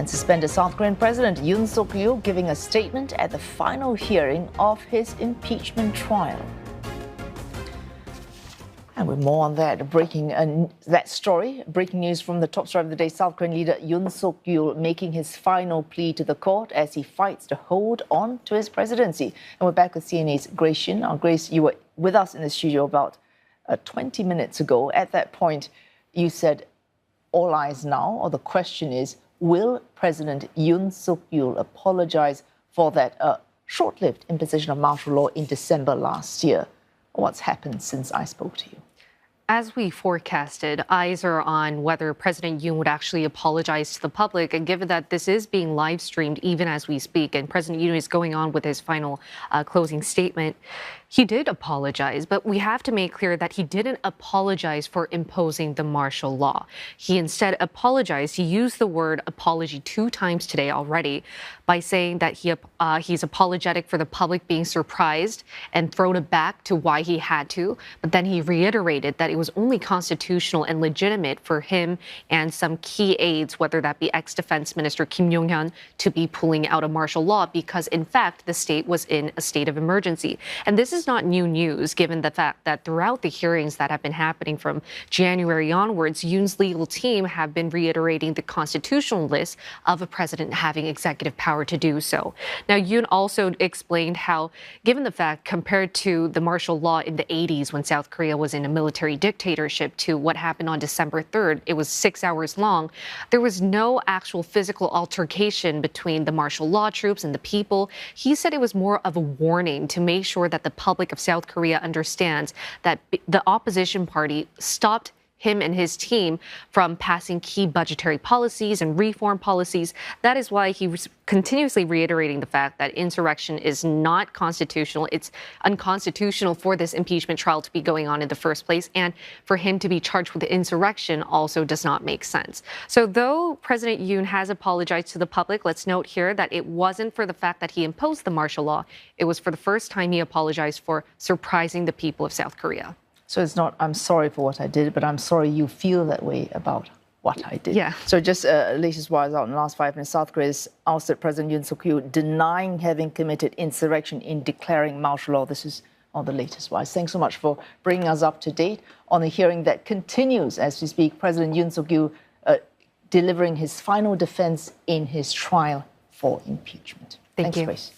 And suspended South Korean President Yoon Suk-yeol giving a statement at the final hearing of his impeachment trial. And with more on that, that story, breaking news from the top story of the day, South Korean leader Yoon Suk-yeol making his final plea to the court as he fights to hold on to his presidency. And we're back with CNA's Grace Shin. Grace, you were with us in the studio about 20 minutes ago. At that point, you said, all eyes now, or the question is, will President Yoon Suk-yeol apologize for that short-lived imposition of martial law in December last year? What's happened since I spoke to you? As we forecasted, eyes are on whether President Yoon would actually apologize to the public. And given that this is being live streamed even as we speak, and President Yoon is going on with his final closing statement, he did apologize. But we have to make clear that he didn't apologize for imposing the martial law. He instead apologized. He used the word apology 2 times today already by saying that he's apologetic for the public being surprised and thrown aback to why he had to. But then he reiterated that it was only constitutional and legitimate for him and some key aides, whether that be ex-defense minister Kim Yong-hyun, to be pulling out a martial law because, in fact, the state was in a state of emergency. And this is not new news, given the fact that throughout the hearings that have been happening from January onwards, Yoon's legal team have been reiterating the constitutional list of a president having executive power to do so. Now, Yoon also explained how, given the fact, compared to the martial law in the 80s when South Korea was in a military dictatorship to what happened on December 3rd, it was 6 hours long, there was no actual physical altercation between the martial law troops and the people. He said it was more of a warning to make sure that the public of South Korea understands that the opposition party stopped him and his team from passing key budgetary policies and reform policies. That is why he was continuously reiterating the fact that insurrection is not constitutional. It's unconstitutional for this impeachment trial to be going on in the first place. And for him to be charged with insurrection also does not make sense. So though President Yoon has apologized to the public, let's note here that it wasn't for the fact that he imposed the martial law. It was for the first time he apologized for surprising the people of South Korea. So it's not, I'm sorry for what I did, but I'm sorry you feel that way about what I did. Yeah. So just latest wires out in the last 5 minutes, South Korea's ousted President Yoon Suk-yeol denying having committed insurrection in declaring martial law. This is on the latest wires. Thanks so much for bringing us up to date on the hearing that continues as we speak. President Yoon Suk-yeol delivering his final defense in his trial for impeachment. Thank you. Grace.